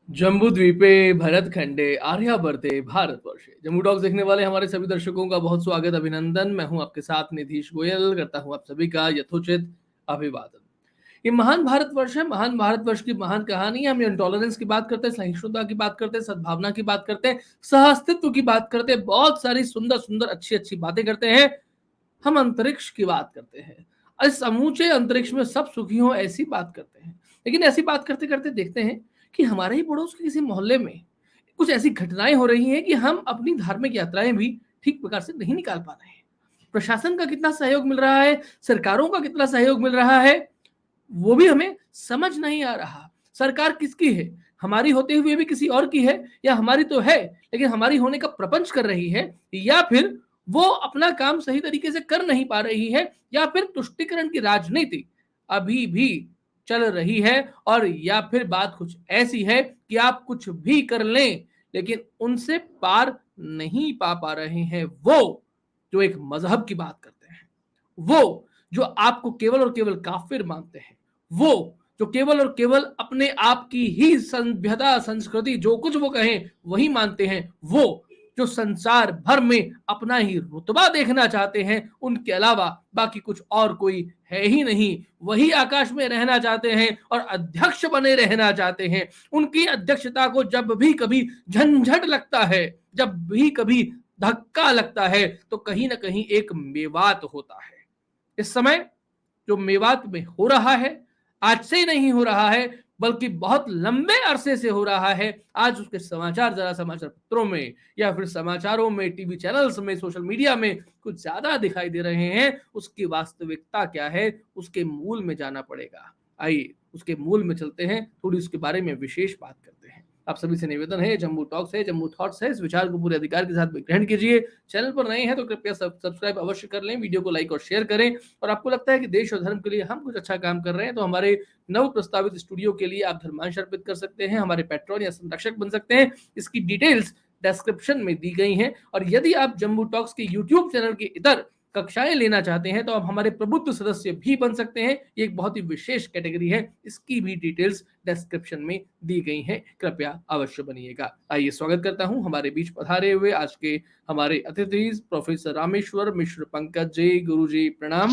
जम्बूद्वीपे भरतखंडे आर्यावर्ते भारतवर्षे। जम्बू टॉक्स देखने वाले हमारे सभी दर्शकों का बहुत स्वागत, अभिनंदन। मैं हूं आपके साथ निधीश गोयल, करता हूं आप सभी का यथोचित अभिवादन। ये महान भारतवर्ष है, महान भारतवर्ष की महान कहानी है। हम इंटॉलरेंस की बात करते हैं, सहिष्णुता की बात करते हैं, सद्भावना की बात करते हैं, सहअस्तित्व की बात करते हैं, बहुत सारी सुंदर सुंदर अच्छी अच्छी बातें करते हैं। हम अंतरिक्ष की बात करते हैं, इस समूचे अंतरिक्ष में सब सुखी हो ऐसी बात करते हैं। लेकिन ऐसी बात करते करते देखते हैं कि हमारे ही पड़ोस के किसी मोहल्ले में कुछ ऐसी घटनाएं हो रही हैं कि हम अपनी धार्मिक यात्राएं भी ठीक प्रकार से नहीं निकाल पा रहे हैं। प्रशासन का कितना सहयोग मिल रहा है, सरकारों का कितना सहयोग मिल रहा है, वो भी हमें समझ नहीं आ रहा। सरकार किसकी है, हमारी होते हुए भी किसी और की है, या हमारी तो है लेकिन हमारी होने का प्रपंच कर रही है, या फिर वो अपना काम सही तरीके से कर नहीं पा रही है, या फिर तुष्टीकरण की राजनीति अभी भी चल रही है, और या फिर बात कुछ ऐसी है कि आप कुछ भी कर लें लेकिन उनसे पार नहीं पा रहे हैं। वो जो एक मजहब की बात करते हैं, वो जो आपको केवल और केवल काफिर मानते हैं, वो जो केवल और केवल अपने आप की ही सभ्यता संस्कृति जो कुछ वो कहें वही मानते हैं, वो जो संसार भर में अपना ही रुतबा देखना चाहते हैं, उनके अलावा बाकी कुछ और कोई है ही नहीं, वही आकाश में रहना चाहते हैं और अध्यक्ष बने रहना चाहते हैं। उनकी अध्यक्षता को जब भी कभी झंझट लगता है, जब भी कभी धक्का लगता है, तो कहीं ना कहीं एक मेवात होता है। इस समय जो मेवात में हो रहा है, आज से ही नहीं हो रहा है बल्कि बहुत लंबे अरसे से हो रहा है। आज उसके समाचार जरा समाचार पत्रों में या फिर समाचारों में, टीवी चैनल्स में, सोशल मीडिया में कुछ ज्यादा दिखाई दे रहे हैं। उसकी वास्तविकता क्या है, उसके मूल में जाना पड़ेगा। आइए उसके मूल में चलते हैं, थोड़ी उसके बारे में विशेष बात करते हैं। आप सभी से निवेदन है, जम्बू टॉक्स है, जम्बू थॉट्स है, इस विचार को पूरे अधिकार के साथ ग्रहण कीजिए। चैनल पर नए हैं तो कृपया सब्सक्राइब अवश्य कर लें, वीडियो को लाइक और शेयर करें। और आपको लगता है कि देश और धर्म के लिए हम कुछ अच्छा काम कर रहे हैं तो हमारे नव प्रस्तावित स्टूडियो के लिए आप धर्मांश अर्पित कर सकते हैं, हमारे पैट्रॉन या संरक्षक बन सकते हैं। इसकी डिटेल्स डिस्क्रिप्शन में दी गई हैं। और यदि आप जम्बू टॉक्स के यूट्यूब चैनल के इतर कक्षाएं लेना चाहते हैं तो आप हमारे प्रबुद्ध सदस्य भी बन सकते हैं। ये एक बहुत ही विशेष कैटेगरी है, इसकी भी डिटेल्स डिस्क्रिप्शन में दी गई हैं, कृपया अवश्य बनिएगा। आइए स्वागत करता हूं हमारे बीच पधारे हुए आज के हमारे अतिथि प्रोफेसर रामेश्वर मिश्र पंकज जी। गुरु जी प्रणाम,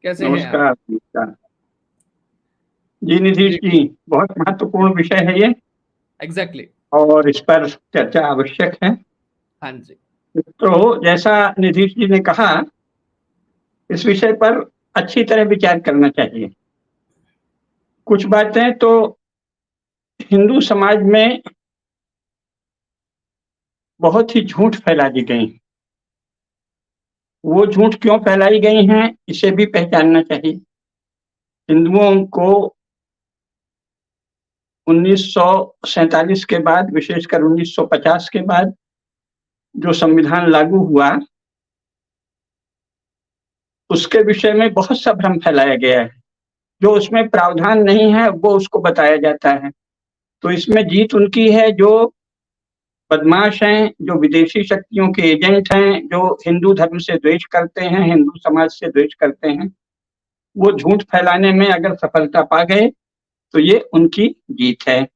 कैसे हैं आप? नमस्कार जी निधीश जी, बहुत महत्वपूर्ण विषय है ये। एग्जैक्टली। और इस पर चर्चा आवश्यक है। हाँ जी। तो जैसा निधीश जी ने कहा, इस विषय पर अच्छी तरह विचार करना चाहिए। कुछ बातें तो हिंदू समाज में बहुत ही झूठ फैला दी गई। वो झूठ क्यों फैलाई गई हैं, इसे भी पहचानना चाहिए। हिंदुओं को 1947 के बाद, विशेषकर 1950 के बाद जो संविधान लागू हुआ, उसके विषय में बहुत सा भ्रम फैलाया गया है। जो उसमें प्रावधान नहीं है वो उसको बताया जाता है। तो इसमें जीत उनकी है जो बदमाश हैं, जो विदेशी शक्तियों के एजेंट हैं, जो हिंदू धर्म से द्वेष करते हैं, हिंदू समाज से द्वेष करते हैं। वो झूठ फैलाने में अगर सफलता पा गए तो ये उनकी जीत है।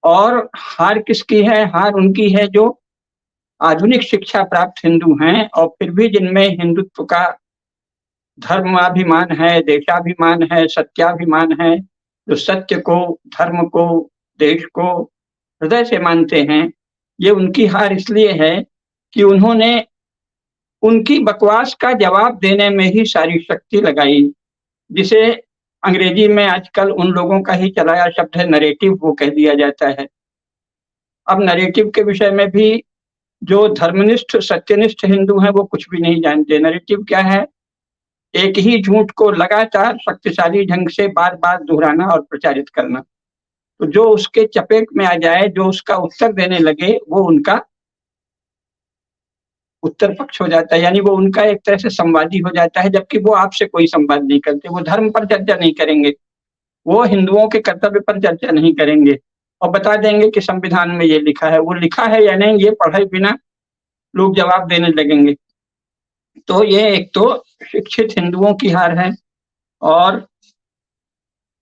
और हार किसकी है? हार उनकी है जो आधुनिक शिक्षा प्राप्त हिंदू हैं और फिर भी जिनमें हिंदुत्व का धर्माभिमान है, देशाभिमान है, सत्याभिमान है, जो सत्य को, धर्म को, देश को हृदय से मानते हैं। ये उनकी हार इसलिए है कि उन्होंने उनकी बकवास का जवाब देने में ही सारी शक्ति लगाई, जिसे अंग्रेजी में आजकल उन लोगों का ही चलाया शब्द है नरेटिव, वो कह दिया जाता है। अब नरेटिव के विषय में भी जो धर्मनिष्ठ सत्यनिष्ठ हिंदू हैं वो कुछ भी नहीं जानते। नरेटिव क्या है? एक ही झूठ को लगातार शक्तिशाली ढंग से बार बार दोहराना और प्रचारित करना। तो जो उसके चपेट में आ जाए, जो उसका उत्तर देने लगे, वो उनका उत्तर पक्ष हो जाता है, यानी वो उनका एक तरह से संवादी हो जाता है, जबकि वो आपसे कोई संवाद नहीं करते। वो धर्म पर चर्चा नहीं करेंगे, वो हिंदुओं के कर्तव्य पर चर्चा नहीं करेंगे और बता देंगे कि संविधान में ये लिखा है। वो लिखा है या नहीं, ये पढ़े बिना लोग जवाब देने लगेंगे। तो ये एक तो शिक्षित हिंदुओं की हार है, और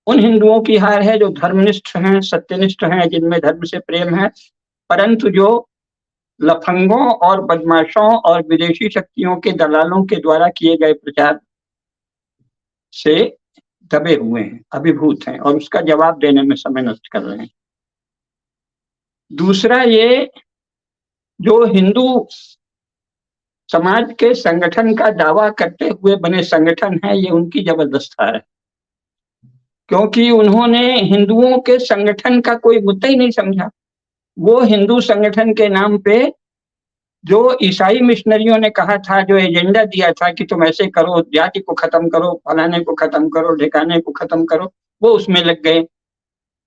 उन हिंदुओं की हार है जो धर्मनिष्ठ हैं, सत्यनिष्ठ हैं, जिनमें धर्म से प्रेम है, परंतु जो लफंगों और बदमाशों और विदेशी शक्तियों के दलालों के द्वारा किए गए प्रचार से दबे हुए हैं, अभिभूत हैं, और उसका जवाब देने में समय नष्ट कर रहे हैं। दूसरा, ये जो हिंदू समाज के संगठन का दावा करते हुए बने संगठन है, ये उनकी जबरदस्त हार है, क्योंकि उन्होंने हिंदुओं के संगठन का कोई मुद्दा ही नहीं समझा। वो हिंदू संगठन के नाम पे जो ईसाई मिशनरियों ने कहा था, जो एजेंडा दिया था कि तुम ऐसे करो, जाति को खत्म करो, फलाने को खत्म करो, ढिकाने को खत्म करो, वो उसमें लग गए।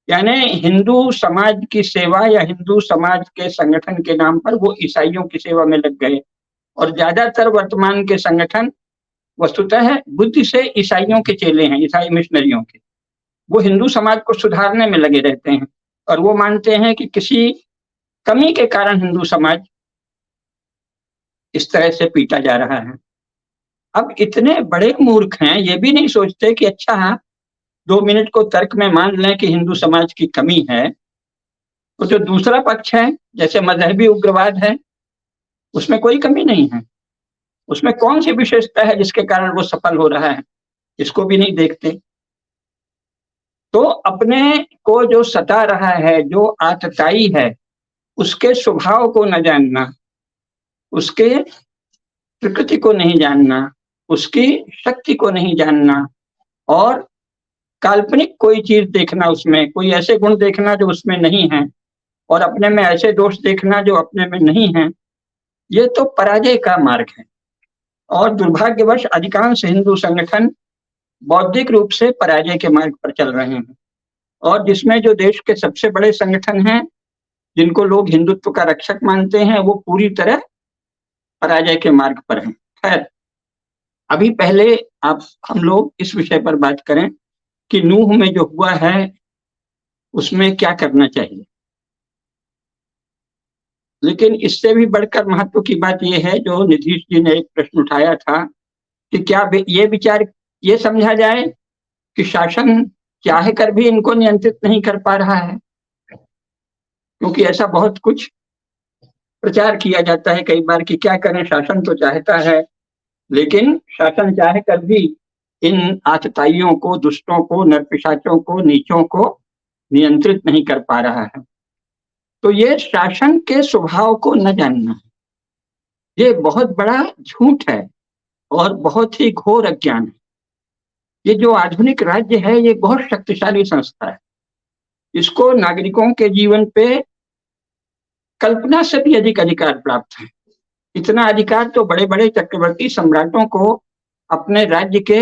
यानी हिंदू समाज की सेवा या हिंदू समाज के संगठन के नाम पर वो ईसाइयों की सेवा में लग गए। और ज्यादातर वर्तमान के संगठन वस्तुतः बुद्धि से ईसाइयों के चेले हैं, ईसाई मिशनरियों के। वो हिंदू समाज को सुधारने में लगे रहते हैं, और वो मानते हैं कि किसी कमी के कारण हिंदू समाज इस तरह से पीटा जा रहा है। अब इतने बड़े मूर्ख हैं, ये भी नहीं सोचते कि अच्छा हाँ, 2 मिनट को तर्क में मान लें कि हिंदू समाज की कमी है, तो जो दूसरा पक्ष है, जैसे मजहबी उग्रवाद है, उसमें कोई कमी नहीं है। उसमें कौन सी विशेषता है जिसके कारण वो सफल हो रहा है, इसको भी नहीं देखते। तो अपने को जो सता रहा है, जो आतताई है, उसके स्वभाव को न जानना, उसके प्रकृति को नहीं जानना, उसकी शक्ति को नहीं जानना, और काल्पनिक कोई चीज देखना, उसमें कोई ऐसे गुण देखना जो उसमें नहीं है, और अपने में ऐसे दोष देखना जो अपने में नहीं है, ये तो पराजय का मार्ग है। और दुर्भाग्यवश अधिकांश हिंदू संगठन बौद्धिक रूप से पराजय के मार्ग पर चल रहे हैं, और जिसमें जो देश के सबसे बड़े संगठन हैं, जिनको लोग हिंदुत्व का रक्षक मानते हैं, वो पूरी तरह पराजय के मार्ग पर हैं। खैर, अभी पहले हम लोग इस विषय पर बात करें कि नूह में जो हुआ है उसमें क्या करना चाहिए। लेकिन इससे भी बढ़कर महत्व की बात यह है, जो नीतीश जी ने एक प्रश्न उठाया था, कि क्या ये विचार ये समझा जाए कि शासन चाह कर भी इनको नियंत्रित नहीं कर पा रहा है, क्योंकि ऐसा बहुत कुछ प्रचार किया जाता है कई बार कि क्या करें, शासन तो चाहता है, लेकिन शासन चाह कर भी इन आतताइयों को, दुष्टों को, नरपिशाचों को, नीचों को नियंत्रित नहीं कर पा रहा है। तो ये शासन के स्वभाव को न जानना है, ये बहुत बड़ा झूठ है और बहुत ही घोर अज्ञान है। ये जो आधुनिक राज्य है, ये बहुत शक्तिशाली संस्था है। इसको नागरिकों के जीवन पे कल्पना से भी अधिक अधिकार प्राप्त है। इतना अधिकार तो बड़े बड़े चक्रवर्ती सम्राटों को अपने राज्य के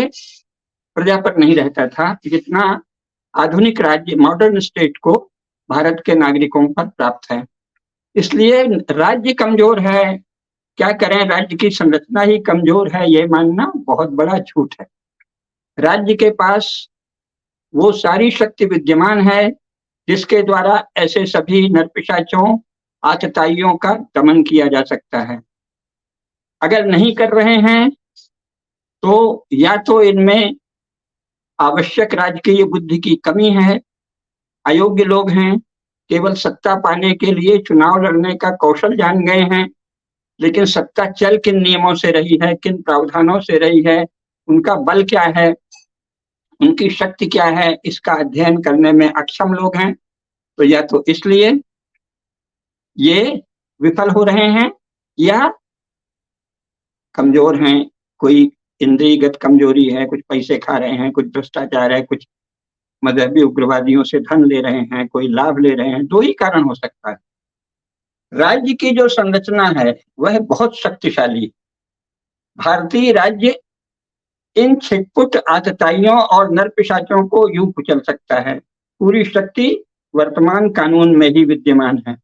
प्रजा पर नहीं रहता था, जितना आधुनिक राज्य, मॉडर्न स्टेट को भारत के नागरिकों पर प्राप्त है। इसलिए राज्य कमजोर है, क्या करें, राज्य की संरचना ही कमजोर है, ये मानना बहुत बड़ा झूठ है। राज्य के पास वो सारी शक्ति विद्यमान है जिसके द्वारा ऐसे सभी नरपिशाचों, आतताइयों का दमन किया जा सकता है। अगर नहीं कर रहे हैं तो या तो इनमें आवश्यक राजकीय बुद्धि की कमी है, अयोग्य लोग हैं, केवल सत्ता पाने के लिए चुनाव लड़ने का कौशल जान गए हैं, लेकिन सत्ता चल किन नियमों से रही है, किन प्रावधानों से रही है, उनका बल क्या है, उनकी शक्ति क्या है, इसका अध्ययन करने में अक्षम लोग हैं। तो या तो इसलिए ये विफल हो रहे हैं, या कमजोर हैं, कोई इंद्रियगत कमजोरी है, कुछ पैसे खा रहे हैं, कुछ भ्रष्टाचार है, कुछ मजहबी उग्रवादियों से धन ले रहे हैं, कोई लाभ ले रहे हैं। 2 ही कारण हो सकता है। राज्य की जो संरचना है वह बहुत शक्तिशाली। भारतीय राज्य इन छिटपुट आतताइयों और नरपिशाचों को यूं कुचल सकता है। पूरी शक्ति वर्तमान कानून में ही विद्यमान है।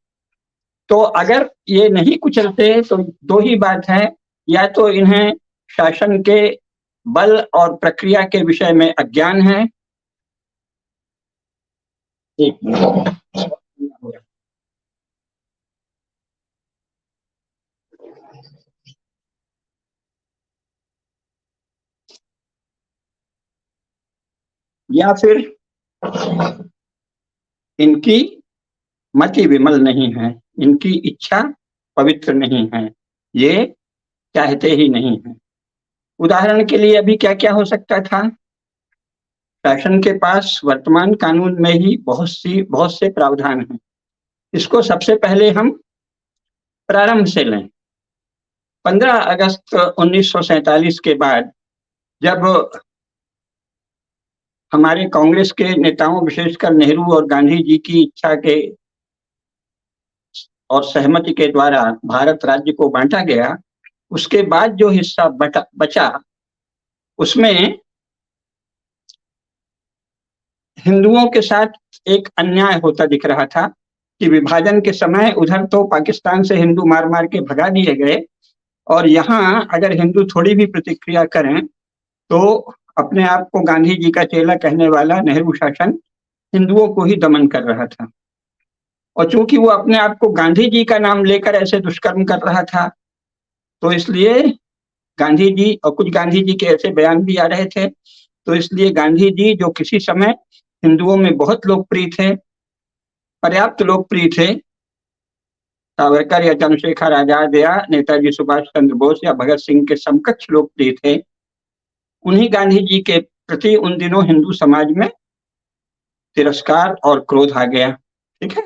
तो अगर ये नहीं कुचलते तो 2 ही बात है, या तो इन्हें शासन के बल और प्रक्रिया के विषय में अज्ञान है, एक मिनट। या फिर इनकी मति विमल नहीं है, इनकी इच्छा पवित्र नहीं है, ये चाहते ही नहीं है। उदाहरण के लिए अभी क्या क्या हो सकता था? शासन के पास वर्तमान कानून में ही बहुत से प्रावधान हैं। इसको सबसे पहले हम प्रारंभ से लें। 15 अगस्त 1947 के बाद जब हमारे कांग्रेस के नेताओं, विशेषकर नेहरू और गांधी जी की इच्छा के और सहमति के द्वारा भारत राज्य को बांटा गया, उसके बाद जो हिस्सा बचा उसमें हिंदुओं के साथ एक अन्याय होता दिख रहा था कि विभाजन के समय उधर तो पाकिस्तान से हिंदू मार मार के भगा दिए गए, और यहाँ अगर हिंदू थोड़ी भी प्रतिक्रिया करें तो अपने आप को गांधी जी का चेला कहने वाला नेहरू शासन हिंदुओं को ही दमन कर रहा था। और चूंकि वो अपने आप को गांधी जी का नाम लेकर ऐसे दुष्कर्म कर रहा था, तो इसलिए गांधी जी, और कुछ गांधी जी के ऐसे बयान भी आ रहे थे, तो इसलिए गांधी जी जो किसी समय हिंदुओं में बहुत लोकप्रिय थे, पर्याप्त लोकप्रिय थे, सावरकर या चंद्रशेखर आजाद या नेताजी सुभाष चंद्र बोस या भगत सिंह के समकक्ष लोकप्रिय थे, उन्हीं गांधी जी के प्रति उन दिनों हिंदू समाज में तिरस्कार और क्रोध आ गया। ठीक है,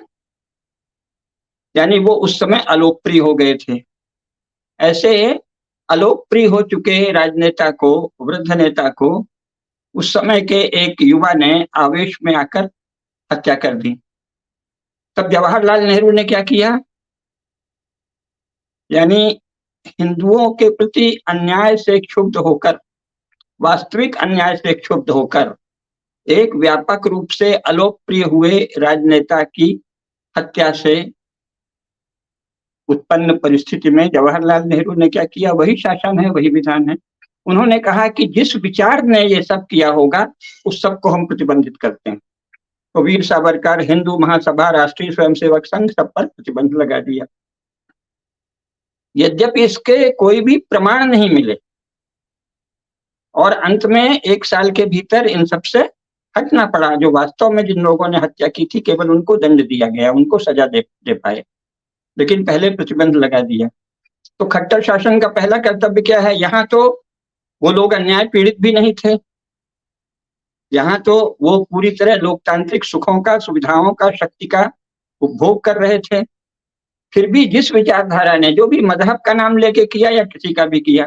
यानी वो उस समय अलोकप्रिय हो गए थे। ऐसे अलोकप्रिय हो चुके राजनेता को, वृद्ध नेता को, उस समय के एक युवा ने आवेश में आकर हत्या कर दी। तब जवाहरलाल नेहरू ने क्या किया? यानी हिंदुओं के प्रति अन्याय से क्षुब्ध होकर, वास्तविक अन्याय से क्षुब्ध होकर, एक व्यापक रूप से अलोकप्रिय हुए राजनेता की हत्या से उत्पन्न परिस्थिति में जवाहरलाल नेहरू ने क्या किया? वही शासन है, वही विधान है। उन्होंने कहा कि जिस विचार ने ये सब किया होगा उस सब को हम प्रतिबंधित करते हैं। तो वीर सावरकर, हिंदू महासभा, राष्ट्रीय स्वयंसेवक संघ, सब पर प्रतिबंध लगा दिया। यद्यपि इसके कोई भी प्रमाण नहीं मिले, और अंत में 1 साल के भीतर इन सबसे हटना पड़ा। जो वास्तव में जिन लोगों ने हत्या की थी, केवल उनको दंड दिया गया, उनको सजा दे पाए, लेकिन पहले प्रतिबंध लगा दिया। तो खट्टर शासन का पहला कर्तव्य क्या है? यहाँ तो वो लोग अन्याय पीड़ित भी नहीं थे, यहाँ तो वो पूरी तरह लोकतांत्रिक सुखों का, सुविधाओं का, शक्ति का उपभोग कर रहे थे। फिर भी जिस विचारधारा ने, जो भी मजहब का नाम लेके किया या किसी का भी किया,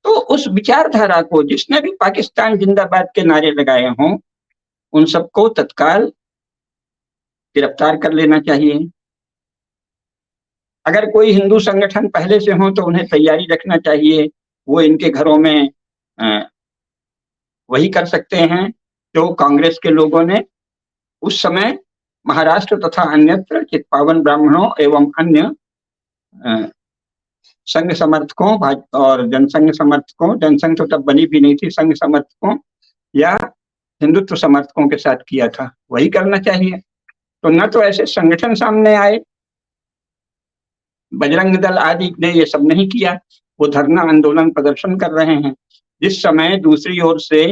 तो उस विचारधारा को, जिसने भी पाकिस्तान जिंदाबाद के नारे लगाए हों, उन सबको तत्काल गिरफ्तार कर लेना चाहिए। अगर कोई हिंदू संगठन पहले से हो तो उन्हें तैयारी रखना चाहिए। वो इनके घरों में वही कर सकते हैं जो कांग्रेस के लोगों ने उस समय महाराष्ट्र तथा अन्यत्र चित्पावन ब्राह्मणों एवं अन्य संघ समर्थकों और जनसंघ समर्थकों, जनसंघ तो तब बनी भी नहीं थी, संघ समर्थकों या हिंदुत्व समर्थकों के साथ किया था, वही करना चाहिए। तो न तो ऐसे संगठन सामने आए, बजरंग दल आदि ने ये सब नहीं किया, वो धरना, आंदोलन, प्रदर्शन कर रहे हैं। जिस समय दूसरी ओर से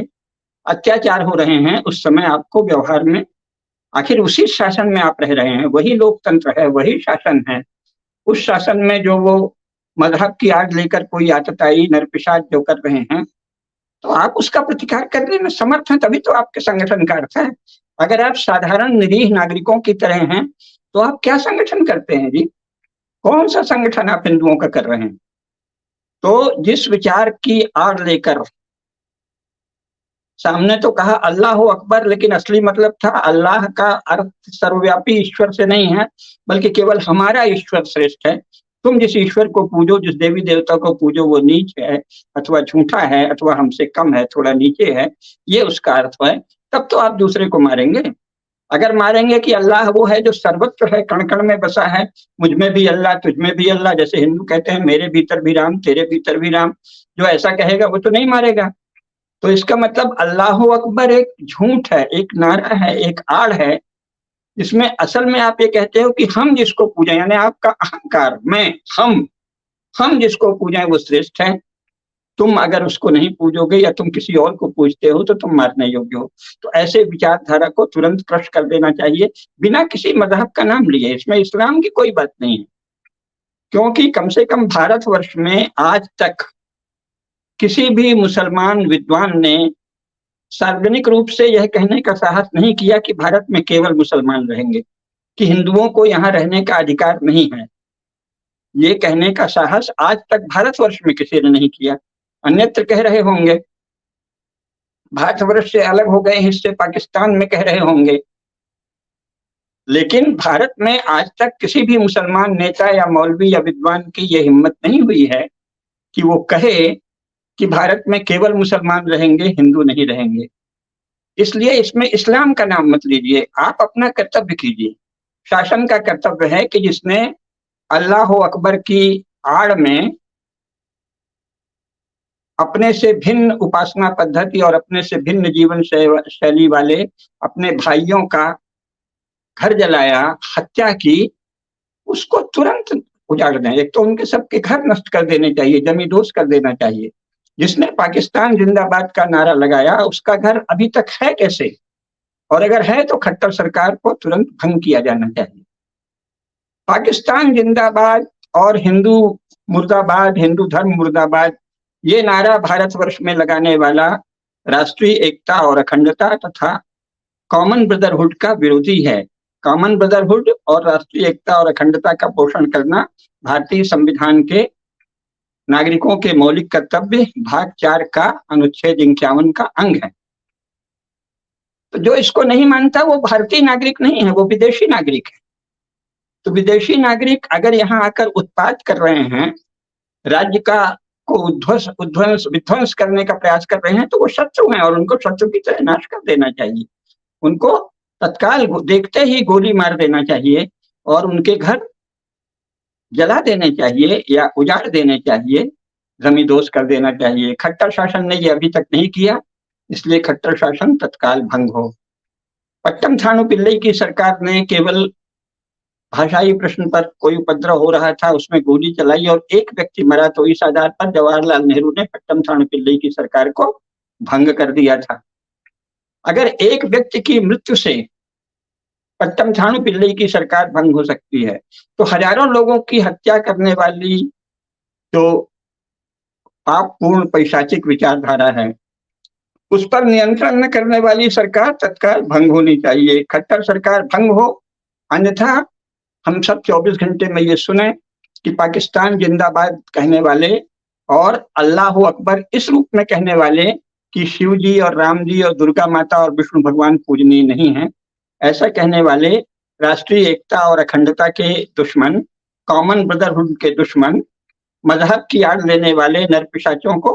अत्याचार हो रहे हैं, उस समय आपको व्यवहार में, आखिर उसी शासन में आप रह रहे हैं, वही लोकतंत्र है, वही शासन है। उस शासन में जो वो मजहब की आड़ लेकर कोई आतताई नरपिशाच जो कर रहे हैं, तो आप उसका प्रतिकार करने में समर्थ हैं, तभी तो आपके संगठन का अर्थ है। अगर आप साधारण निरीह नागरिकों की तरह हैं तो आप क्या संगठन करते हैं जी? कौन सा संगठन आप हिंदुओं का कर रहे हैं? तो जिस विचार की आड़ लेकर, सामने तो कहा अल्लाह अकबर, लेकिन असली मतलब था अल्लाह का अर्थ सर्वव्यापी ईश्वर से नहीं है, बल्कि केवल हमारा ईश्वर श्रेष्ठ है। तुम जिस ईश्वर को पूजो, जिस देवी देवता को पूजो, वो नीच है अथवा झूठा है अथवा हमसे कम है, थोड़ा नीचे है, ये उसका अर्थ है। तब तो आप दूसरे को मारेंगे। अगर मारेंगे कि अल्लाह वो है जो सर्वत्र है, कण कण में बसा है, मुझ में भी अल्लाह, तुझ में भी अल्लाह, जैसे हिंदू कहते हैं मेरे भीतर भी राम, तेरे भीतर भी राम, जो ऐसा कहेगा वो तो नहीं मारेगा। तो इसका मतलब अल्लाह अकबर एक झूठ है, एक नारा है, एक आड़ है, जिसमें असल में आप ये कहते हो कि हम जिसको पूजें, यानी आपका अहंकार, मैं, हम जिसको पूजें वो श्रेष्ठ है। तुम अगर उसको नहीं पूजोगे या तुम किसी और को पूजते हो तो तुम मारने योग्य हो। तो ऐसे विचारधारा को तुरंत क्रश कर देना चाहिए, बिना किसी मजहब का नाम लिए। इसमें इस्लाम की कोई बात नहीं है, क्योंकि कम से कम भारतवर्ष में आज तक किसी भी मुसलमान विद्वान ने सार्वजनिक रूप से यह कहने का साहस नहीं किया कि भारत में केवल मुसलमान रहेंगे, कि हिंदुओं को यहाँ रहने का अधिकार नहीं है। ये कहने का साहस आज तक भारतवर्ष में किसी ने नहीं किया। अन्यत्र कह रहे होंगे, भारतवर्ष से अलग हो गए हिस्से पाकिस्तान में कह रहे होंगे, लेकिन भारत में आज तक किसी भी मुसलमान नेता या मौलवी या विद्वान की यह हिम्मत नहीं हुई है कि वो कहे कि भारत में केवल मुसलमान रहेंगे, हिंदू नहीं रहेंगे। इसलिए इसमें इस्लाम का नाम मत लीजिए, आप अपना कर्तव्य कीजिए। शासन का कर्तव्य है कि जिसने अल्लाह अकबर की आड़ में अपने से भिन्न उपासना पद्धति और अपने से भिन्न जीवन शैली वाले अपने भाइयों का घर जलाया, हत्या की, उसको तुरंत उजाड़ दें। एक तो उनके सबके घर नष्ट कर देने चाहिए, जमींदोज कर देना चाहिए। जिसने पाकिस्तान जिंदाबाद का नारा लगाया उसका घर अभी तक है कैसे, और अगर है तो खट्टर सरकार को तुरंत भंग किया जाना चाहिए। पाकिस्तान जिंदाबाद और हिंदू मुर्दाबाद, हिंदू धर्म मुर्दाबाद, ये नारा भारतवर्ष में लगाने वाला राष्ट्रीय एकता और अखंडता तथा कॉमन ब्रदरहुड का विरोधी है। कॉमन ब्रदरहुड और राष्ट्रीय एकता और अखंडता का पोषण करना भारतीय संविधान के नागरिकों के मौलिक कर्तव्य भाग 4 का अनुच्छेद 51 का अंग है। तो जो इसको नहीं मानता वो भारतीय नागरिक नहीं है, वो विदेशी नागरिक है। तो विदेशी नागरिक अगर यहाँ आकर उत्पात कर रहे हैं, राज्य का को विध्वंस करने का प्रयास कर रहे हैं, तो वो शत्रु हैं और उनको शत्रु की तरह नाश कर देना चाहिए। उनको तत्काल देखते ही गोली मार देना चाहिए और उनके घर जला देने चाहिए या उजाड़ देने चाहिए, जमींदोज कर देना चाहिए। खट्टर शासन ने ये अभी तक नहीं किया, इसलिए खट्टर शासन तत्काल भंग हो। पट्टम थानु पिल्लई की सरकार ने केवल भाषाई प्रश्न पर कोई उपद्रव हो रहा था उसमें गोली चलाई और एक व्यक्ति मरा, तो इस आधार पर जवाहरलाल नेहरू ने पट्टम थानु पिल्लई की सरकार को भंग कर दिया था। अगर एक व्यक्ति की मृत्यु से पट्टम थानु पिल्लई की सरकार भंग हो सकती है, तो हजारों लोगों की हत्या करने वाली जो पापपूर्ण पैशाचिक विचारधारा है उस पर नियंत्रण न करने वाली सरकार तत्काल भंग होनी चाहिए। खट्टर सरकार भंग हो, अन्यथा हम सब 24 घंटे में ये सुने कि पाकिस्तान जिंदाबाद कहने वाले और अल्लाह अकबर इस रूप में कहने वाले कि शिव जी और राम जी और दुर्गा माता और विष्णु भगवान पूजनीय नहीं है, ऐसा कहने वाले राष्ट्रीय एकता और अखंडता के दुश्मन, कॉमन ब्रदरहुड के दुश्मन, मजहब की आड़ लेने वाले नरपिशाचों को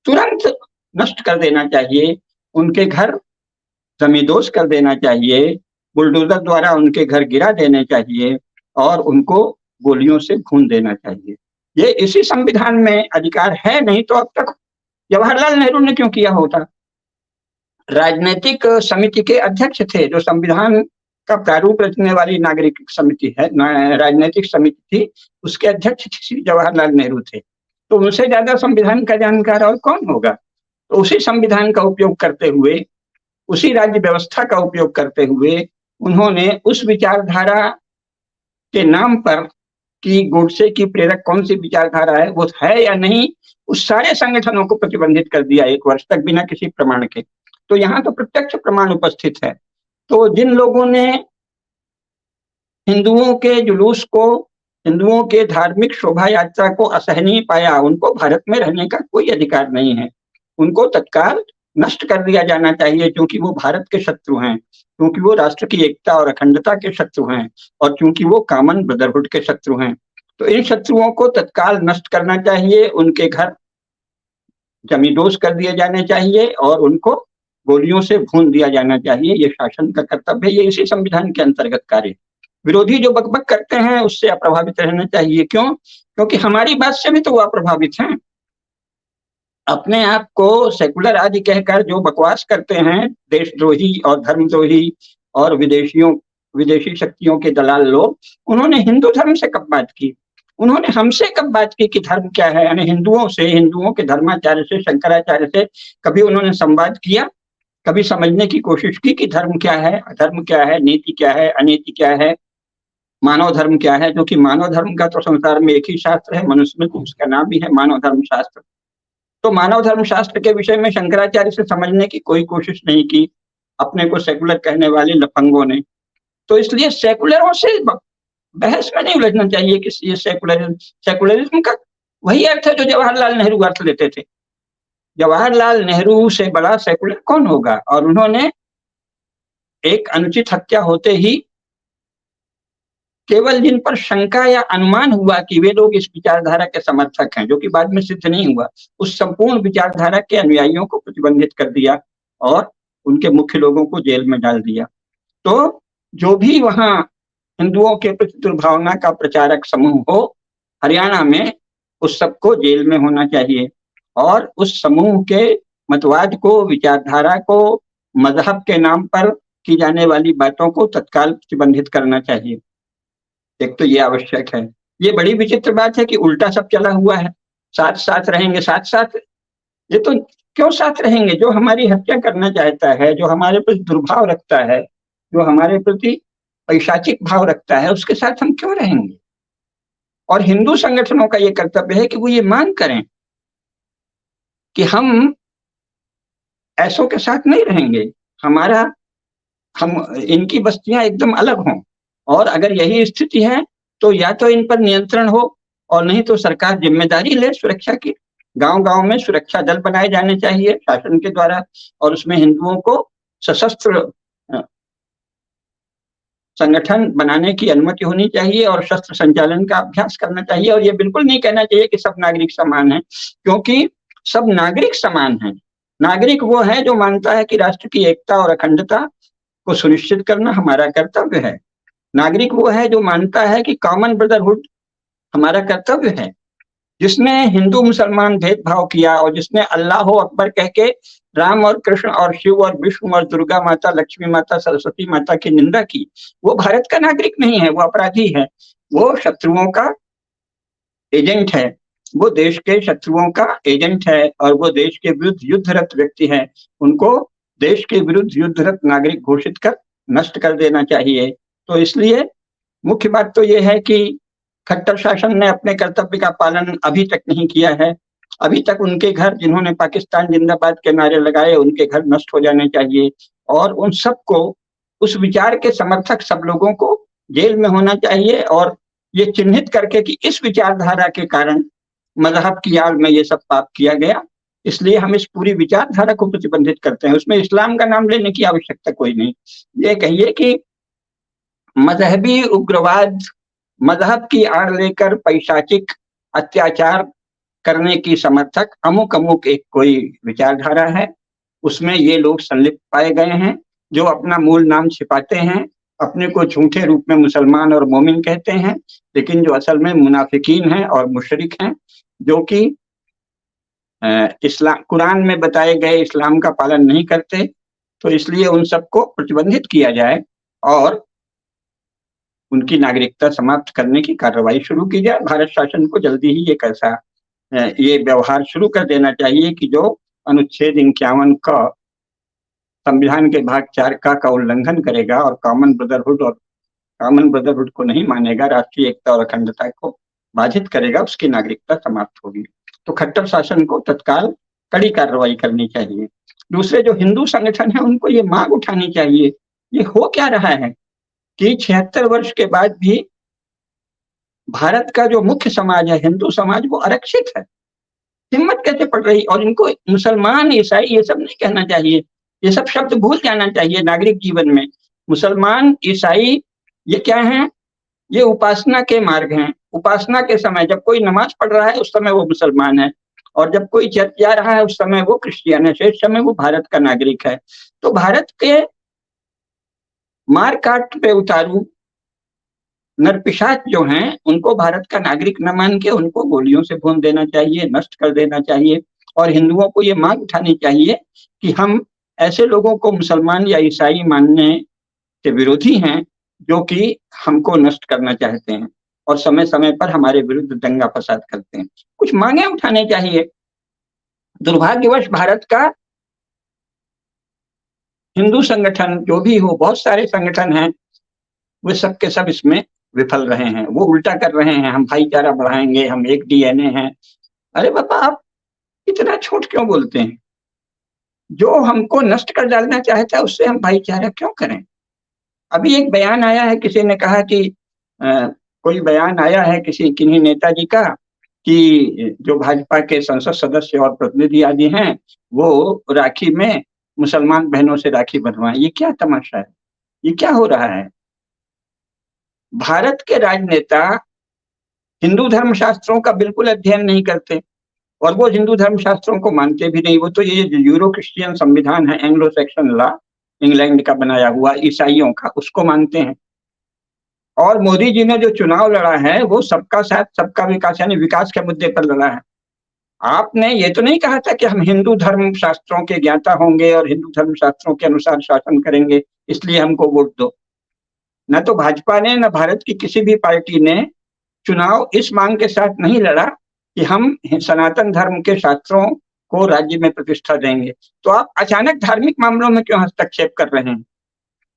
तुरंत नष्ट कर देना चाहिए। उनके घर जमींदोज कर देना चाहिए, बुलडोजर द्वारा उनके घर गिरा देने चाहिए और उनको गोलियों से भून देना चाहिए। ये इसी संविधान में अधिकार है, नहीं तो अब तक जवाहरलाल नेहरू ने क्यों किया होता। राजनीतिक समिति के अध्यक्ष थे, जो संविधान का प्रारूप रचने वाली नागरिक समिति है, राजनीतिक समिति थी, उसके अध्यक्ष श्री जवाहरलाल नेहरू थे। तो उनसे ज्यादा संविधान का जानकार और कौन होगा। तो उसी संविधान का उपयोग करते हुए, उसी राज्य व्यवस्था का उपयोग करते हुए उन्होंने उस विचारधारा के नाम पर कि गोडसे की प्रेरक कौन सी विचारधारा है वो है या नहीं, उस सारे संगठनों को प्रतिबंधित कर दिया 1 वर्ष तक बिना किसी प्रमाण के। तो यहाँ तो प्रत्यक्ष प्रमाण उपस्थित है। तो जिन लोगों ने हिंदुओं के जुलूस को, हिंदुओं के धार्मिक शोभा यात्रा को असहनीय पाया, उनको भारत में रहने का कोई अधिकार नहीं है। उनको तत्काल नष्ट कर दिया जाना चाहिए, क्योंकि वो भारत के शत्रु हैं, क्योंकि वो राष्ट्र की एकता और अखंडता के शत्रु हैं और क्योंकि वो कॉमन ब्रदरहुड के शत्रु हैं। तो इन शत्रुओं को तत्काल नष्ट करना चाहिए, उनके घर जमींदोज कर दिए जाने चाहिए और उनको गोलियों से भून दिया जाना चाहिए। ये शासन का कर्तव्य है, ये इसी संविधान के अंतर्गत कार्य। विरोधी जो बकबक करते हैं उससे अप्रभावित रहना चाहिए। क्यों? क्योंकि हमारी बात से भी तो वो अप्रभावित हैं। अपने आप को सेकुलर आदि कहकर जो बकवास करते हैं, देशद्रोही और धर्मद्रोही और विदेशी शक्तियों के दलाल लोग, उन्होंने हिंदू धर्म से कब बात की? उन्होंने हमसे कब बात की कि धर्म क्या है? यानी हिंदुओं से, हिंदुओं के धर्माचार्य से, शंकराचार्य से कभी उन्होंने संवाद किया? कभी समझने की कोशिश की कि धर्म क्या है, अधर्म क्या है, नीति क्या है, अनीति क्या है, मानव धर्म क्या है? जो कि मानव धर्म का तो संसार में एक ही शास्त्र है, मनुस्मृति, उसका नाम भी है मानव धर्म शास्त्र। तो मानव धर्म शास्त्र के विषय में शंकराचार्य से समझने की कोई कोशिश नहीं की अपने को सेकुलर कहने वाले लफंगों ने। तो इसलिए सेकुलरों से बहस में नहीं उलझना चाहिए कि ये सेकुलरिज्म का वही अर्थ है जो जवाहरलाल नेहरू अर्थ लेते थे। जवाहरलाल नेहरू से बड़ा सेकुलर कौन होगा? और उन्होंने एक अनुचित हत्या होते ही केवल जिन पर शंका या अनुमान हुआ कि वे लोग इस विचारधारा के समर्थक हैं, जो कि बाद में सिद्ध नहीं हुआ, उस संपूर्ण विचारधारा के अनुयायियों को प्रतिबंधित कर दिया और उनके मुख्य लोगों को जेल में डाल दिया। तो जो भी वहां हिंदुओं के प्रति दुर्भावना का प्रचारक समूह हो, हरियाणा में उस सबको जेल में होना चाहिए और उस समूह के मतवाद को, विचारधारा को, मजहब के नाम पर की जाने वाली बातों को तत्काल प्रतिबंधित करना चाहिए। एक तो ये आवश्यक है। ये बड़ी विचित्र बात है कि उल्टा सब चला हुआ है। साथ साथ रहेंगे, साथ साथ, ये तो क्यों साथ रहेंगे? जो हमारी हत्या करना चाहता है, जो हमारे प्रति दुर्भाव रखता है, जो हमारे प्रति पैशाचिक भाव रखता है, उसके साथ हम क्यों रहेंगे? और हिंदू संगठनों का ये कर्तव्य है कि वो ये मांग करें कि हम ऐसों के साथ नहीं रहेंगे, हम इनकी बस्तियां एकदम अलग हों। और अगर यही स्थिति है तो या तो इन पर नियंत्रण हो और नहीं तो सरकार जिम्मेदारी ले सुरक्षा की। गांव-गांव में सुरक्षा दल बनाए जाने चाहिए शासन के द्वारा और उसमें हिंदुओं को सशस्त्र संगठन बनाने की अनुमति होनी चाहिए और शस्त्र संचालन का अभ्यास करना चाहिए। और ये बिल्कुल नहीं कहना चाहिए कि सब नागरिक समान हैं, क्योंकि सब नागरिक समान हैं। नागरिक वो है जो मानता है कि राष्ट्र की एकता और अखंडता को सुनिश्चित करना हमारा कर्तव्य है। नागरिक वो है जो मानता है कि कॉमन ब्रदरहुड हमारा कर्तव्य है। जिसने हिंदू मुसलमान भेदभाव किया और जिसने अल्लाह अकबर कह के राम और कृष्ण और शिव और विष्णु और दुर्गा माता, लक्ष्मी माता, सरस्वती माता की निंदा की, वो भारत का नागरिक नहीं है, वो अपराधी है, वो शत्रुओं का एजेंट है, वो देश के शत्रुओं का एजेंट है और वो देश के विरुद्ध युद्धरत व्यक्ति है। उनको देश के विरुद्ध युद्धरत नागरिक घोषित कर नष्ट कर देना चाहिए। तो इसलिए मुख्य बात तो ये है कि खट्टर शासन ने अपने कर्तव्य का पालन अभी तक नहीं किया है। अभी तक उनके घर, जिन्होंने पाकिस्तान जिंदाबाद के नारे लगाए, उनके घर नष्ट हो जाने चाहिए और उन सबको, उस विचार के समर्थक सब लोगों को जेल में होना चाहिए और ये चिन्हित करके कि इस विचारधारा के कारण मजहब की आड़ में ये सब पाप किया गया, इसलिए हम इस पूरी विचारधारा को प्रतिबंधित करते हैं। उसमें इस्लाम का नाम लेने की आवश्यकता कोई नहीं। ये कहिए कि मजहबी उग्रवाद, मजहब की आड़ लेकर पैशाचिक अत्याचार करने की समर्थक अमुक अमुक एक कोई विचारधारा है, उसमें ये लोग संलिप्त पाए गए हैं, जो अपना मूल नाम छिपाते हैं, अपने को झूठे रूप में मुसलमान और मोमिन कहते हैं, लेकिन जो असल में मुनाफिकीन हैं और मुशरिक हैं, जो कि इस्लाम, कुरान में बताए गए इस्लाम का पालन नहीं करते। तो इसलिए उन सबको प्रतिबंधित किया जाए और उनकी नागरिकता समाप्त करने की कार्रवाई शुरू की जाए। भारत शासन को जल्दी ही एक ऐसा ये व्यवहार शुरू कर देना चाहिए कि जो अनुच्छेद 51 का संविधान के भाग 4 का उल्लंघन करेगा और कॉमन ब्रदरहुड को नहीं मानेगा, राष्ट्रीय एकता और अखंडता को बाधित करेगा, उसकी नागरिकता समाप्त होगी। तो खट्टर शासन को तत्काल कड़ी कार्रवाई करनी चाहिए। दूसरे जो हिंदू संगठन है उनको ये मांग उठानी चाहिए, ये हो क्या रहा है कि 76 वर्ष के बाद भी भारत का जो मुख्य समाज है, हिंदू समाज, वो आरक्षित है। हिम्मत कैसे पड़ रही? और इनको मुसलमान, ईसाई ये सब नहीं कहना चाहिए, ये सब शब्द भूल जाना चाहिए नागरिक जीवन में। मुसलमान, ईसाई ये क्या है? ये उपासना के मार्ग हैं। उपासना के समय जब कोई नमाज पढ़ रहा है उस समय वो मुसलमान है और जब कोई चर्च जा रहा है उस समय वो क्रिश्चियन है, शेष समय वो भारत का नागरिक है। तो भारत के मार काट पे उतारू नरपिशाच जो हैं, उनको भारत का नागरिक न मान के उनको गोलियों से भून देना चाहिए, नष्ट कर देना चाहिए। और हिंदुओं को ये मांग उठानी चाहिए कि हम ऐसे लोगों को मुसलमान या ईसाई मानने के विरोधी हैं जो कि हमको नष्ट करना चाहते हैं और समय समय पर हमारे विरुद्ध दंगा फसाद करते हैं। कुछ मांगे उठाने चाहिए। दुर्भाग्यवश भारत का हिंदू संगठन जो भी हो, बहुत सारे संगठन हैं, वे सब के सब इसमें विफल रहे हैं। वो उल्टा कर रहे हैं, हम भाईचारा बढ़ाएंगे, हम एक डीएनए हैं। अरे बाबा, आप इतना छोट क्यों बोलते हैं? जो हमको नष्ट कर डालना चाहता है उससे हम भाईचारा क्यों करें? अभी एक बयान आया है, किसी ने कहा कि कोई बयान आया है किन्हीं नेताजी का कि जो भाजपा के संसद सदस्य और प्रतिनिधि आदि हैं वो राखी में मुसलमान बहनों से राखी बंधवाएं। ये क्या तमाशा है? ये क्या हो रहा है? भारत के राजनेता हिंदू धर्मशास्त्रों का बिल्कुल अध्ययन नहीं करते और वो हिंदू धर्मशास्त्रों को मानते भी नहीं। वो तो ये यूरो क्रिश्चियन संविधान है, एंग्लो सैक्सन लॉ, इंग्लैंड का बनाया हुआ ईसाइयों का, उसको मानते हैं। और मोदी जी ने जो चुनाव लड़ा है वो सबका साथ सबका विकास यानी विकास के मुद्दे पर लड़ा है। आपने ये तो नहीं कहा था कि हम हिंदू धर्म शास्त्रों के ज्ञाता होंगे और हिंदू धर्म शास्त्रों के अनुसार शासन करेंगे, इसलिए हमको वोट दो। न तो भाजपा ने न भारत की किसी भी पार्टी ने चुनाव इस मांग के साथ नहीं लड़ा कि हम सनातन धर्म के शास्त्रों को राज्य में प्रतिष्ठा देंगे। तो आप अचानक धार्मिक मामलों में क्यों हस्तक्षेप कर रहे हैं?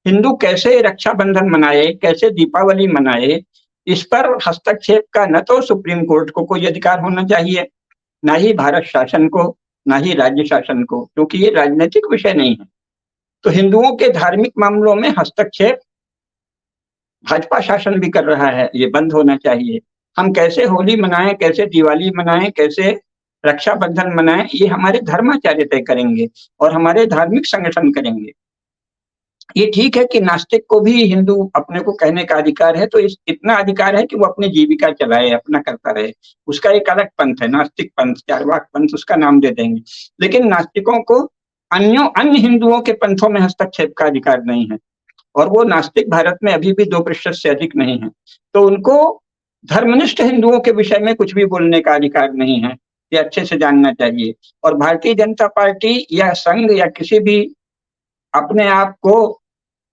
हिंदू कैसे रक्षाबंधन मनाए, कैसे दीपावली मनाए, इस पर हस्तक्षेप का न तो सुप्रीम कोर्ट को कोई अधिकार होना चाहिए, ना ही भारत शासन को, ना ही राज्य शासन को, क्योंकि ये राजनीतिक विषय नहीं है। तो हिंदुओं के धार्मिक मामलों में हस्तक्षेप भाजपा शासन भी कर रहा है, ये बंद होना चाहिए। हम कैसे होली मनाएं, कैसे दिवाली मनाएं, कैसे रक्षाबंधन मनाएं, ये हमारे धर्माचार्य तय करेंगे और हमारे धार्मिक संगठन करेंगे। ये ठीक है कि नास्तिक को भी हिंदू अपने को कहने का अधिकार है, तो इतना अधिकार है कि वो अपनी जीविका चलाए, अपना करता रहे। उसका एक अलग पंथ है, नास्तिक पंथ, चार्वाक पंथ, उसका नाम दे देंगे। लेकिन नास्तिकों को अन्य हिंदुओं के पंथों में हस्तक्षेप का अधिकार नहीं है और वो नास्तिक भारत में अभी भी 2% से अधिक नहीं है। तो उनको धर्मनिष्ठ हिंदुओं के विषय में कुछ भी बोलने का अधिकार नहीं है, ये अच्छे से जानना चाहिए। और भारतीय जनता पार्टी या संघ या किसी भी अपने आप को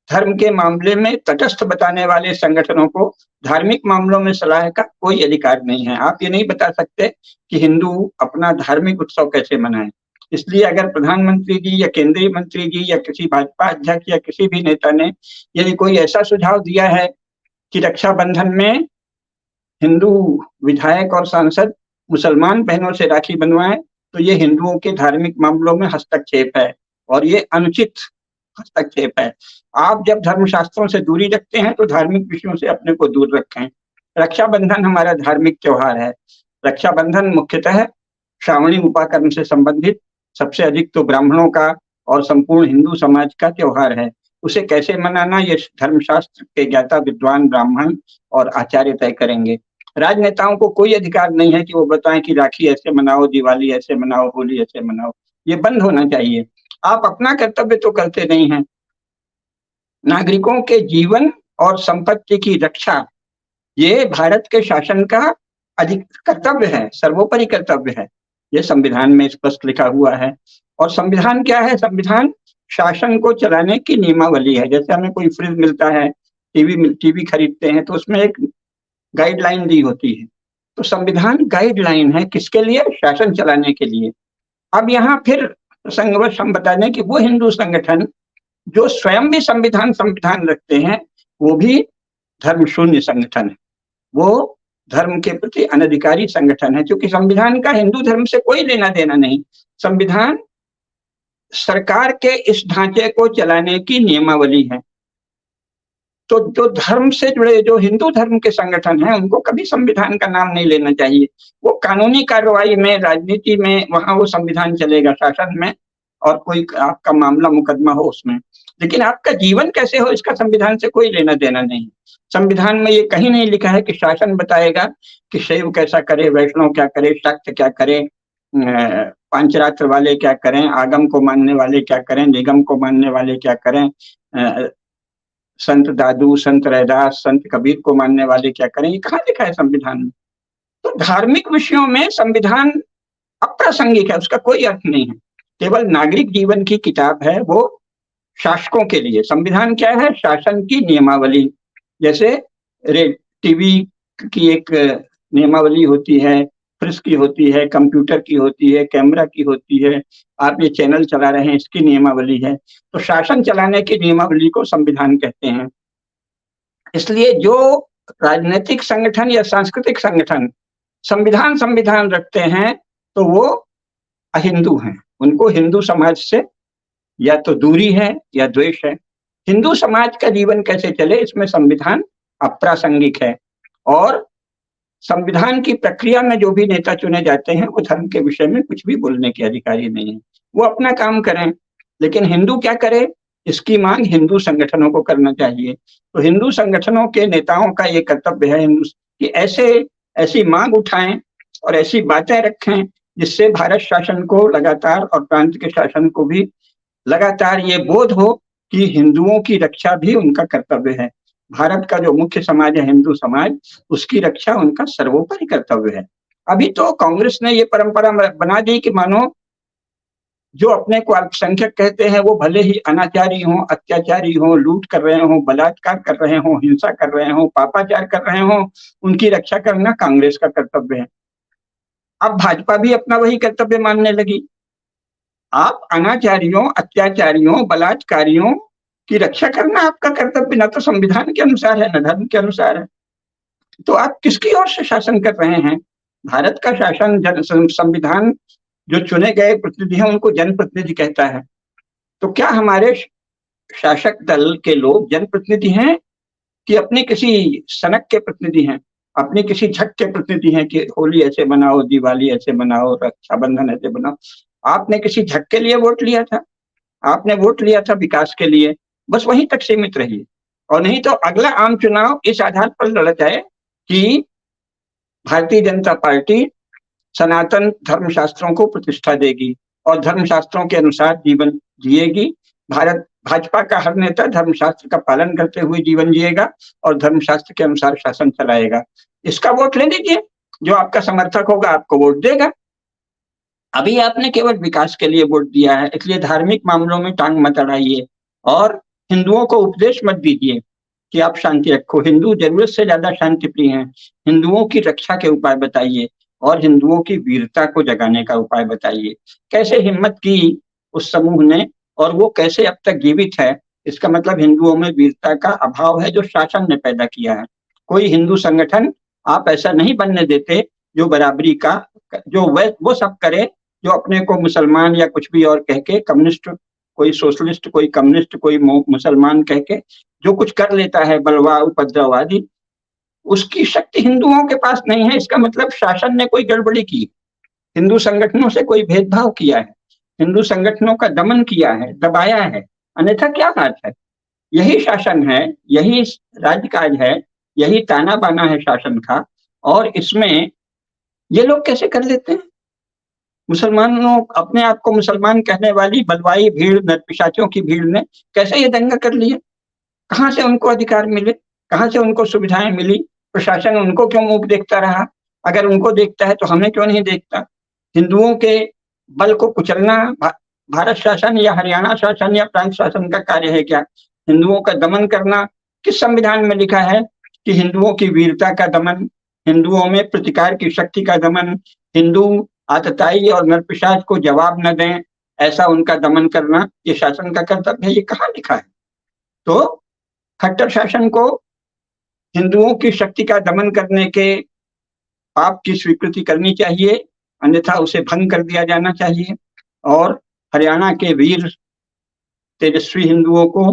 धर्म के मामले में तटस्थ बताने वाले संगठनों को धार्मिक मामलों में सलाह का कोई अधिकार नहीं है। आप ये नहीं बता सकते कि हिंदू अपना धार्मिक उत्सव कैसे मनाएं। इसलिए अगर प्रधानमंत्री जी या केंद्रीय मंत्री जी या किसी भाजपा अध्यक्ष या किसी भी नेता ने यदि कोई ऐसा सुझाव दिया है कि रक्षाबंधन में हिंदू विधायक और सांसद मुसलमान बहनों से राखी बंधवाएं, तो ये हिंदुओं के धार्मिक मामलों में हस्तक्षेप है और ये अनुचित हस्तक्षेप है। आप जब धर्मशास्त्रों से दूरी रखते हैं तो धार्मिक विषयों से अपने को दूर रखें। रक्षाबंधन हमारा धार्मिक त्योहार है। रक्षाबंधन मुख्यतः श्रावणी उपाकर्म से संबंधित सबसे अधिक तो ब्राह्मणों का और संपूर्ण हिंदू समाज का त्योहार है। उसे कैसे मनाना ये धर्मशास्त्र के ज्ञाता विद्वान ब्राह्मण और आचार्य तय करेंगे। राजनेताओं को कोई अधिकार नहीं है कि वो बताएं कि राखी ऐसे मनाओ, दिवाली ऐसे मनाओ, होली ऐसे मनाओ। ये बंद होना चाहिए। आप अपना कर्तव्य तो करते नहीं हैं। नागरिकों के जीवन और संपत्ति की रक्षा ये भारत के शासन का अधिक कर्तव्य है, सर्वोपरि कर्तव्य है। ये संविधान में स्पष्ट लिखा हुआ है। और संविधान क्या है? संविधान शासन को चलाने की नियमावली है। जैसे हमें कोई फ्रिज मिलता है, टीवी खरीदते हैं तो उसमें एक गाइडलाइन दी होती है। तो संविधान गाइडलाइन है किसके लिए? शासन चलाने के लिए। अब यहाँ फिर संघवश हम बता दें कि वो हिंदू संगठन जो स्वयं भी संविधान रखते हैं वो भी धर्म शून्य संगठन है। वो धर्म के प्रति अनधिकारी संगठन है, क्योंकि संविधान का हिंदू धर्म से कोई लेना देना नहीं। संविधान सरकार के इस ढांचे को चलाने की नियमावली है। तो जो धर्म से जुड़े जो हिंदू धर्म के संगठन हैं उनको कभी संविधान का नाम नहीं लेना चाहिए। वो कानूनी कार्रवाई में, राजनीति में, वहां वो संविधान चलेगा, शासन में, और कोई आपका मामला मुकदमा हो उसमें। लेकिन आपका जीवन कैसे हो इसका संविधान से कोई लेना देना नहीं। संविधान में ये कहीं नहीं लिखा है कि शासन बताएगा कि शैव कैसा करे, वैष्णव क्या करे, शाक्त क्या करे, पांचरात्र वाले क्या करें, आगम को मानने वाले क्या करें, निगम को मानने वाले क्या करें, संत दादू, संत रैदास, संत कबीर को मानने वाले क्या करें। ये कहाँ लिखा है संविधान में? तो धार्मिक विषयों में संविधान अप्रासंगिक है, उसका कोई अर्थ नहीं है। केवल नागरिक जीवन की किताब है वो शासकों के लिए। संविधान क्या है? शासन की नियमावली। जैसे टीवी की एक नियमावली होती है, प्रेस की होती है, कंप्यूटर की होती है, कैमरा की होती है, आप ये चैनल चला रहे हैं इसकी नियमावली है। तो शासन चलाने की नियमावली को संविधान कहते हैं। इसलिए जो राजनीतिक संगठन या सांस्कृतिक संगठन संविधान संविधान रखते हैं तो वो अहिंदू हैं, उनको हिंदू समाज से या तो दूरी है या द्वेष है। हिंदू समाज का जीवन कैसे चले इसमें संविधान अप्रासंगिक है। और संविधान की प्रक्रिया में जो भी नेता चुने जाते हैं वो धर्म के विषय में कुछ भी बोलने के अधिकारी नहीं है, वो अपना काम करें। लेकिन हिंदू क्या करे, इसकी मांग हिंदू संगठनों को करना चाहिए। तो हिंदू संगठनों के नेताओं का ये कर्तव्य है हिंदू कि ऐसी मांग उठाएं और ऐसी बातें रखें जिससे भारत शासन को लगातार और प्रांत के शासन को भी लगातार ये बोध हो कि हिंदुओं की रक्षा भी उनका कर्तव्य है। भारत का जो मुख्य समाज है हिंदू समाज, उसकी रक्षा उनका सर्वोपरि कर्तव्य है। अभी तो कांग्रेस ने ये परंपरा बना दी कि मानो जो अपने को अल्पसंख्यक कहते हैं वो भले ही अनाचारी हों, अत्याचारी हों, लूट कर रहे हों, बलात्कार कर रहे हों, हिंसा कर रहे हों, पापाचार कर रहे हों, उनकी रक्षा करना कांग्रेस का कर्तव्य है। अब भाजपा भी अपना वही कर्तव्य मानने लगी। आप अनाचारियों, अत्याचारियों, बलात्कारियों की रक्षा करना आपका कर्तव्य न तो संविधान के अनुसार है न धर्म के अनुसार है। तो आप किसकी ओर से शासन कर रहे हैं? भारत का शासन संविधान जो चुने गए प्रतिनिधि हैं उनको जनप्रतिनिधि कहता है। तो क्या हमारे शासक दल के लोग जनप्रतिनिधि हैं कि अपने किसी सनक के प्रतिनिधि हैं, अपने किसी झक के प्रतिनिधि हैं कि होली ऐसे मनाओ, दिवाली ऐसे मनाओ, रक्षाबंधन ऐसे बनाओ? आपने किसी झक के लिए वोट लिया था? आपने वोट लिया था विकास के लिए, बस वहीं तक सीमित रहिए। और नहीं तो अगला आम चुनाव इस आधार पर लड़ा जाए कि भारतीय जनता पार्टी सनातन धर्मशास्त्रों को प्रतिष्ठा देगी और धर्मशास्त्रों के अनुसार जीवन जिएगी। भाजपा का हर नेता धर्मशास्त्र का पालन करते हुए जीवन जिएगा और धर्मशास्त्र के अनुसार शासन चलाएगा। इसका वोट ले लीजिए, जो आपका समर्थक होगा आपको वोट देगा। अभी आपने केवल विकास के लिए वोट दिया है, इसलिए धार्मिक मामलों में टांग मत अड़ाइए और हिंदुओं को उपदेश मत दीजिए कि आप शांति रखो। हिंदू जरूरत से ज्यादा शांति प्रिय हैं। हिंदुओं की रक्षा के उपाय बताइए और हिंदुओं की वीरता को जगाने का उपाय बताइए। कैसे हिम्मत की उस समूह ने और वो कैसे अब तक जीवित है? इसका मतलब हिंदुओं में वीरता का अभाव है जो शासन ने पैदा किया है। कोई हिंदू संगठन आप ऐसा नहीं बनने देते जो बराबरी का जो वो सब करे जो अपने को मुसलमान या कुछ भी और कह के, कम्युनिस्ट, कोई सोशलिस्ट, कोई कम्युनिस्ट, कोई मुसलमान कह के जो कुछ कर लेता है बलवा उपद्रव आदि, उसकी शक्ति हिंदुओं के पास नहीं है। इसका मतलब शासन ने कोई गड़बड़ी की, हिंदू संगठनों से कोई भेदभाव किया है, हिंदू संगठनों का दमन किया है, दबाया है, अन्यथा क्या बात है? यही शासन है, यही राजकाज है, यही ताना बाना है शासन का। और इसमें ये लोग कैसे कर लेते हैं? मुसलमानों, अपने आप को मुसलमान कहने वाली बलवाई भीड़, नरपिशाचों की भीड़ ने कैसे ये दंगा कर लिया? कहाँ से उनको अधिकार मिले? कहाँ से उनको सुविधाएं मिली? प्रशासन उनको क्यों मुंह देखता रहा? अगर उनको देखता है तो हमें क्यों नहीं देखता? हिंदुओं के बल को कुचलना भारत शासन या हरियाणा शासन या प्रांत शासन का कार्य है क्या? हिंदुओं का दमन करना किस संविधान में लिखा है कि हिंदुओं की वीरता का दमन, हिंदुओं में प्रतिकार की शक्ति का दमन, हिंदू आतताई और नरपिशाच को जवाब न दें ऐसा उनका दमन करना ये शासन का कर्तव्य है? ये कहाँ लिखा है? तो खट्टर शासन को हिंदुओं की शक्ति का दमन करने के पाप की स्वीकृति करनी चाहिए, अन्यथा उसे भंग कर दिया जाना चाहिए। और हरियाणा के वीर तेजस्वी हिंदुओं को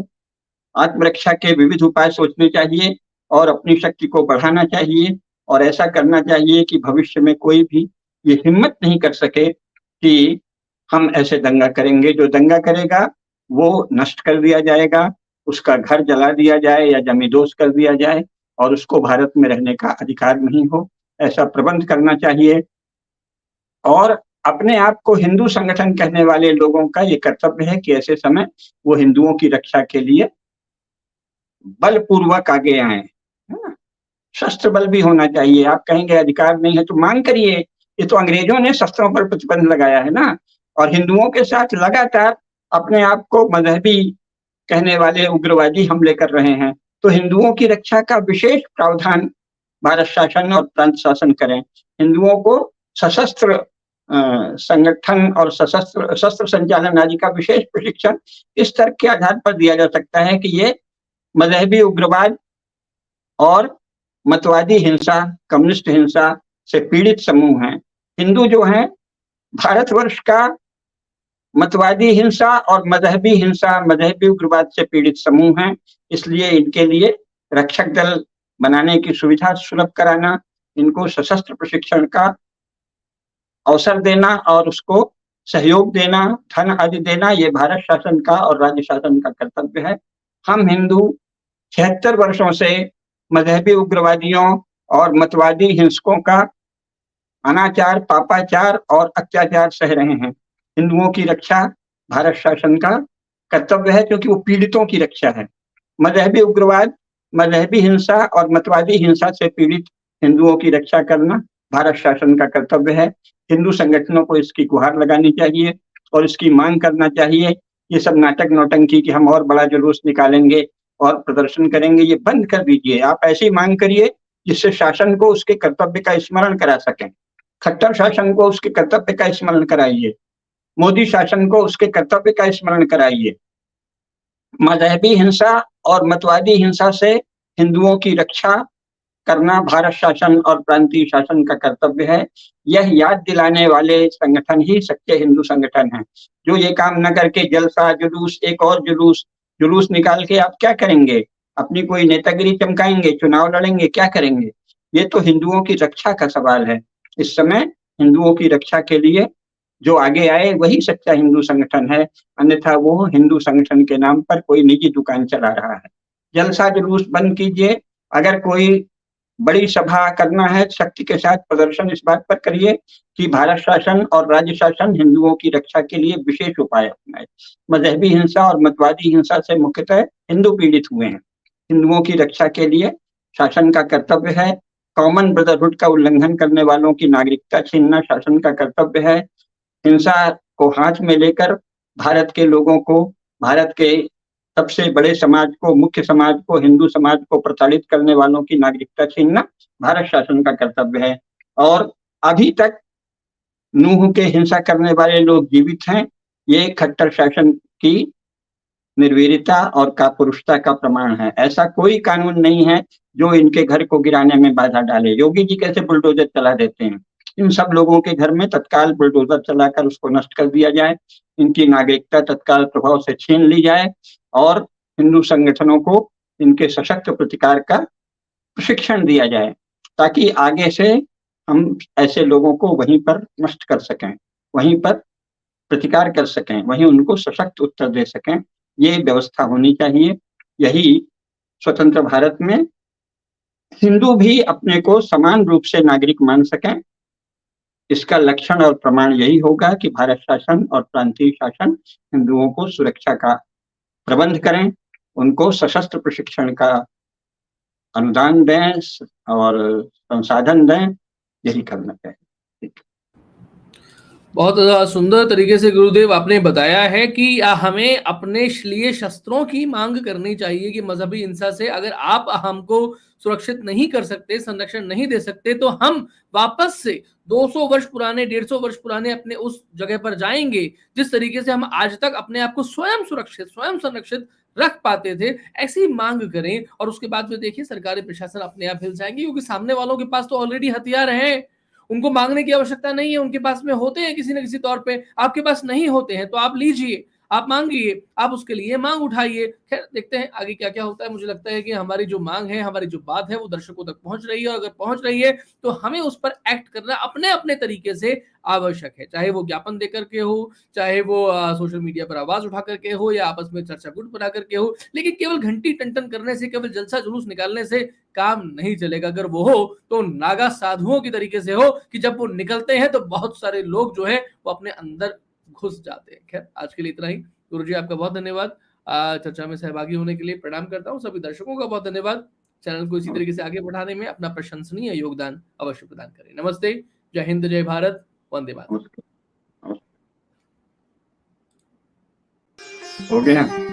आत्मरक्षा के विविध उपाय सोचने चाहिए और अपनी शक्ति को बढ़ाना चाहिए और ऐसा करना चाहिए कि भविष्य में कोई भी ये हिम्मत नहीं कर सके कि हम ऐसे दंगा करेंगे। जो दंगा करेगा वो नष्ट कर दिया जाएगा, उसका घर जला दिया जाए या जमींदोज कर दिया जाए और उसको भारत में रहने का अधिकार नहीं हो, ऐसा प्रबंध करना चाहिए। और अपने आप को हिंदू संगठन कहने वाले लोगों का ये कर्तव्य है कि ऐसे समय वो हिंदुओं की रक्षा के लिए बलपूर्वक आगे आए। शस्त्र बल भी होना चाहिए। आप कहेंगे अधिकार नहीं है तो मांग करिए ये तो अंग्रेजों ने शस्त्रों पर प्रतिबंध लगाया है ना, और हिंदुओं के साथ लगातार अपने आप को मजहबी कहने वाले उग्रवादी हमले कर रहे हैं। तो हिंदुओं की रक्षा का विशेष प्रावधान भारत शासन और प्रांत शासन करें। हिंदुओं को सशस्त्र संगठन और सशस्त्र शस्त्र संचालन आदि का विशेष प्रशिक्षण इस तर्क के आधार पर दिया जा सकता है कि ये मजहबी उग्रवाद और मतवादी हिंसा, कम्युनिस्ट हिंसा से पीड़ित समूह हैं। हिंदू जो हैं भारतवर्ष का मतवादी हिंसा और मजहबी हिंसा, मजहबी उग्रवाद से पीड़ित समूह हैं। इसलिए इनके लिए रक्षक दल बनाने की सुविधा सुलभ कराना, इनको सशस्त्र प्रशिक्षण का अवसर देना और उसको सहयोग देना, धन आदि देना, ये भारत शासन का और राज्य शासन का कर्तव्य है। हम हिंदू 76 वर्षों से मजहबी उग्रवादियों और मतवादी हिंसकों का अनाचार, पापाचार और अत्याचार सह रहे हैं। हिंदुओं की रक्षा भारत शासन का कर्तव्य है, क्योंकि वो पीड़ितों की रक्षा है। मजहबी उग्रवाद, मजहबी हिंसा और मतवादी हिंसा से पीड़ित हिंदुओं की रक्षा करना भारत शासन का कर्तव्य है। हिंदू संगठनों को इसकी गुहार लगानी चाहिए और इसकी मांग करना चाहिए। ये सब नाटक नौटंकी कि हम और बड़ा जुलूस निकालेंगे और प्रदर्शन करेंगे, ये बंद कर दीजिए। आप ऐसी मांग करिए जिससे शासन को उसके कर्तव्य का स्मरण करा सकें। खट्टर शासन को उसके कर्तव्य का स्मरण कराइए, मोदी शासन को उसके कर्तव्य का स्मरण कराइए। मजहबी हिंसा और मतवादी हिंसा से हिंदुओं की रक्षा करना भारत शासन और प्रांतीय शासन का कर्तव्य है। यह याद दिलाने वाले संगठन ही सच्चे हिंदू संगठन हैं। जो ये काम न करके जलसा, जुलूस, एक और जुलूस निकाल के आप क्या करेंगे? अपनी कोई नेतागिरी चमकाएंगे, चुनाव लड़ेंगे, क्या करेंगे? ये तो हिंदुओं की रक्षा का सवाल है। इस समय हिंदुओं की रक्षा के लिए जो आगे आए वही सच्चा हिंदू संगठन है, अन्यथा वो हिंदू संगठन के नाम पर कोई निजी दुकान चला रहा है। जलसा जुलूस बंद कीजिए। अगर कोई बड़ी सभा करना है, शक्ति के साथ प्रदर्शन इस बात पर करिए कि भारत शासन और राज्य शासन हिंदुओं की रक्षा के लिए विशेष उपाय अपनाए। मजहबी हिंसा और मतवादी हिंसा से मुख्यतः हिंदू पीड़ित हुए हैं। हिंदुओं की रक्षा के लिए शासन का कर्तव्य है। कॉमन ब्रदरहुड का उल्लंघन करने वालों की नागरिकता छीनना शासन का कर्तव्य है। हिंसा को हाथ में लेकर भारत के लोगों को, भारत के सबसे बड़े समाज को, मुख्य समाज को, हिंदू समाज को प्रताड़ित करने वालों की नागरिकता छीनना भारत शासन का कर्तव्य है। और अभी तक नूह के हिंसा करने वाले लोग जीवित हैं। ये खट्टर शासन की निर्वीर्यता और कापुरुषता का प्रमाण है। ऐसा कोई कानून नहीं है जो इनके घर को गिराने में बाधा डाले। योगी जी कैसे बुलडोजर चला देते हैं, इन सब लोगों के घर में तत्काल बुलडोजर चलाकर उसको नष्ट कर दिया जाए, इनकी नागरिकता तत्काल प्रभाव से छीन ली जाए और हिंदू संगठनों को इनके सशक्त प्रतिकार का प्रशिक्षण दिया जाए, ताकि आगे से हम ऐसे लोगों को वहीं पर नष्ट कर सकें, वहीं पर प्रतिकार कर सकें, वहीं उनको सशक्त उत्तर दे सकें। ये व्यवस्था होनी चाहिए। यही स्वतंत्र भारत में हिंदू भी अपने को समान रूप से नागरिक मान सकें। इसका लक्षण और प्रमाण यही होगा कि भारत शासन और प्रांतीय शासन हिंदुओं को सुरक्षा का प्रबंध करें, उनको सशस्त्र प्रशिक्षण का अनुदान दें और संसाधन दें। यही करना चाहिए। बहुत सुंदर तरीके से गुरुदेव आपने बताया है कि हमें अपने लिए शस्त्रों की मांग करनी चाहिए कि मजहबी हिंसा से अगर आप हमको सुरक्षित नहीं कर सकते, संरक्षण नहीं दे सकते, तो हम वापस से 200 वर्ष पुराने, 150 वर्ष पुराने अपने उस जगह पर जाएंगे जिस तरीके से हम आज तक अपने आप को स्वयं सुरक्षित, स्वयं संरक्षित रख पाते थे। ऐसी मांग करें और उसके बाद में देखिए सरकारी प्रशासन अपने आप हिल जाएंगे, क्योंकि सामने वालों के पास तो ऑलरेडी हथियार हैं। उनको मांगने की आवश्यकता नहीं है, उनके पास में होते हैं किसी न किसी तौर पे। आपके पास नहीं होते हैं तो आप लीजिए, आप मांगिए, आप उसके लिए मांग उठाइए। खैर देखते हैं आगे क्या क्या होता है। मुझे लगता है कि हमारी जो मांग है, हमारी जो बात है वो दर्शकों तक पहुंच रही है, और अगर पहुंच रही है तो हमें उस पर एक्ट करना अपने अपने तरीके से आवश्यक है। चाहे वो ज्ञापन देकर के हो, चाहे वो सोशल मीडिया पर आवाज उठा करके हो, या आपस में चर्चा गुट बना करके हो, लेकिन केवल घंटी टन करने से, केवल जलसा जुलूस निकालने से काम नहीं चलेगा। अगर वो हो तो नागा साधुओं की तरीके से हो कि जब वो निकलते हैं तो बहुत सारे लोग जो है वो अपने अंदर घुस जाते हैं। खैर आज के लिए इतना ही। गुरुजी आपका बहुत धन्यवाद चर्चा में सहभागी होने के लिए। प्रणाम करता हूँ। सभी दर्शकों का बहुत धन्यवाद। चैनल को इसी तरीके से आगे बढ़ाने में अपना प्रशंसनीय योगदान अवश्य प्रदान करें। नमस्ते, जय हिंद, जय भारत, वंदे मातरम। हो गया।